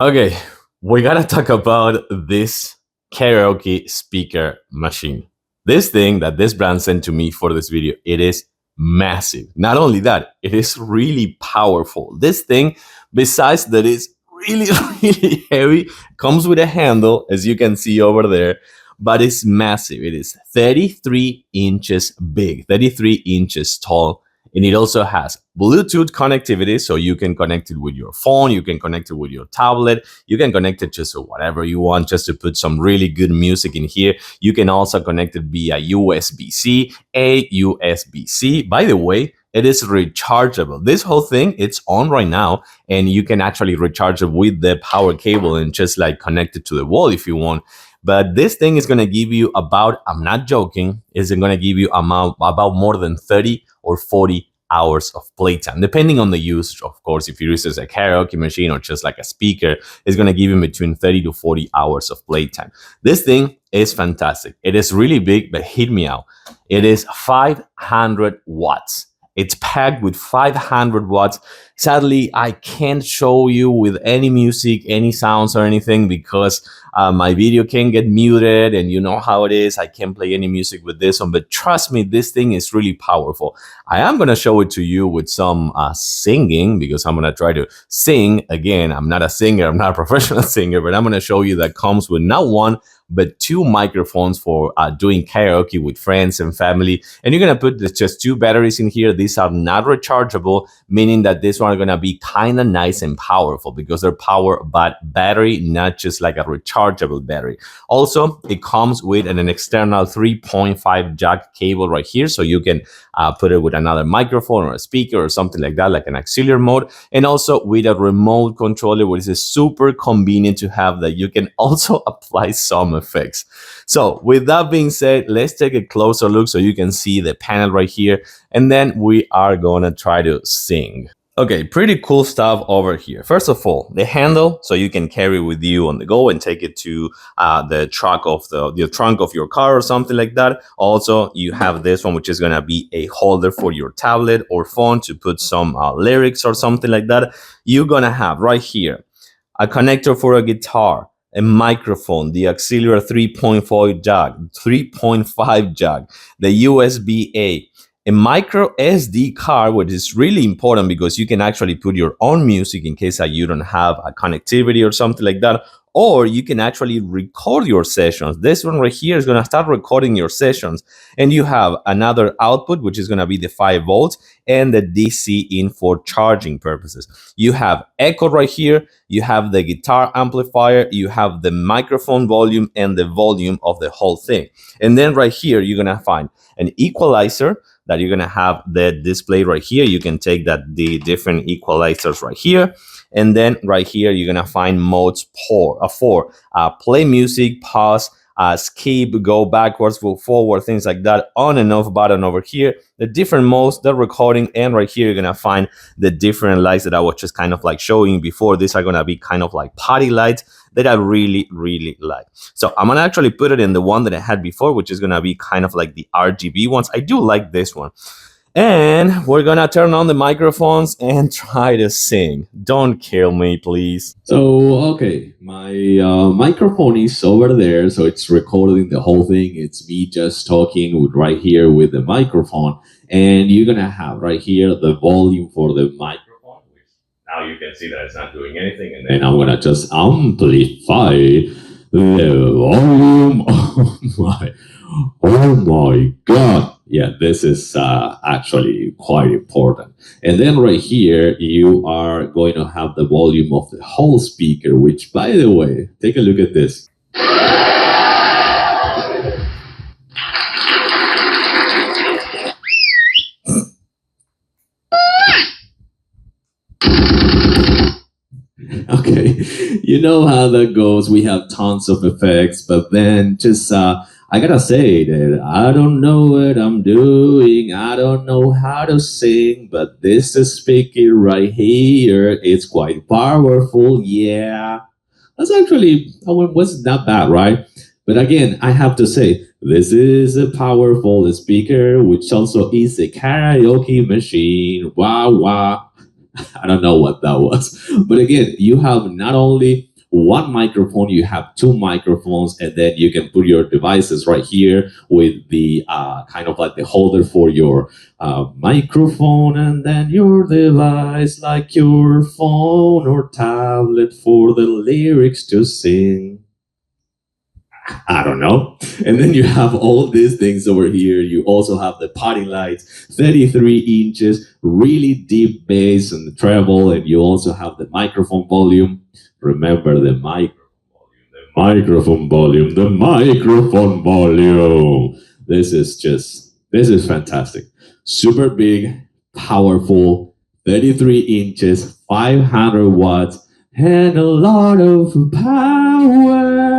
Okay, we gotta talk about this karaoke speaker machine. This thing that this brand sent to me for this video, it is massive. Not only that, it is really powerful. This thing, besides that it's really, really heavy, comes with a handle, as you can see over there, but it's massive. It is 33 inches big, 33 inches tall, and it also has Bluetooth connectivity, so you can connect it with your phone, you can connect it with your tablet, you can connect it just to whatever you want, just to put some really good music in here. You can also connect it via USB-C, a USB-C. By the way, it is rechargeable. This whole thing, it's on right now, and you can actually recharge it with the power cable and just like connect it to the wall if you want. But this thing is going to give you about, I'm not joking, is going to give you about more than 30 or 40 hours of playtime, depending on the usage. Of course, if you use it as a karaoke machine or just like a speaker, it's going to give you between 30 to 40 hours of playtime. This thing is fantastic. It is really big, but hear me out. It is 500 watts. It's packed with 500 watts. Sadly, I can't show you with any music, any sounds or anything because my video can get muted, and you know how it is. I can't play any music with this one, but trust me, this thing is really powerful. I am going to show it to you with some singing because I'm going to try to sing. Again, I'm not a singer, I'm not a professional singer, but I'm going to show you that comes with not one, but two microphones for doing karaoke with friends and family. And you're going to put just two batteries in here. These are not rechargeable, meaning that this one are going to be kind of nice and powerful because they're power but battery, not just like a rechargeable battery. Also, it comes with an external 3.5 jack cable right here, so you can put it with another microphone or a speaker or something like that, like an auxiliary mode, and also with a remote controller, which is super convenient to have, that you can also apply some effects. So with that being said, let's take a closer look so you can see the panel right here, and then we are gonna try to sing. Okay, pretty cool stuff over here. First of all, the handle, so you can carry with you on the go and take it to the trunk of the trunk of your car or something like that. Also, you have this one, which is gonna be a holder for your tablet or phone to put some lyrics or something like that. You're gonna have right here a connector for a guitar, a microphone, the auxiliary 3.5 jack, 3.5 jack, the USB-A, a micro SD card, which is really important because you can actually put your own music in case that you don't have a connectivity or something like that, or you can actually record your sessions. This one right here is going to start recording your sessions, and you have another output, which is going to be the 5 volts and the DC in for charging purposes. You have echo right here, you have the guitar amplifier, you have the microphone volume and the volume of the whole thing. And then right here, you're going to find an equalizer that you're going to have the display right here. You can take that the different equalizers right here. And then right here, you're going to find modes for play music, pause, skip, go backwards, go forward, things like that. On and off button over here, the different modes, the recording, and right here, you're going to find the different lights that I was just kind of like showing you before. These are going to be kind of like party lights that I really, really like. So I'm going to actually put it in the one that I had before, which is going to be kind of like the RGB ones. I do like this one. And we're gonna turn on the microphones and try to sing. Don't kill me, please. So, okay, my microphone is over there, so it's recording the whole thing. It's me just talking with right here with the microphone, and you're gonna have right here the volume for the microphone. Which now you can see that it's not doing anything, and then I'm gonna just amplify the volume. Oh my god! Yeah, this is actually quite important. And then right here, you are going to have the volume of the whole speaker, which, by the way, take a look at this. Okay, you know how that goes. We have tons of effects, but then just I gotta say that I don't know what I'm doing. I don't know how to sing, but this speaker right here, it's quite powerful. Yeah, that's actually was not bad, right? But again, I have to say this is a powerful speaker, which also is a karaoke machine. Wow, wow. I don't know what that was. But again, you have not only one microphone, you have two microphones, and then you can put your devices right here with the kind of like the holder for your microphone, and then your device like your phone or tablet for the lyrics to sing. I don't know. And then you have all these things over here. You also have the potting lights, 33 inches, really deep bass and the treble, and you also have the microphone volume. Remember the microphone volume, the microphone volume. This is fantastic. Super big, powerful, 33 inches, 500 watts, and a lot of power.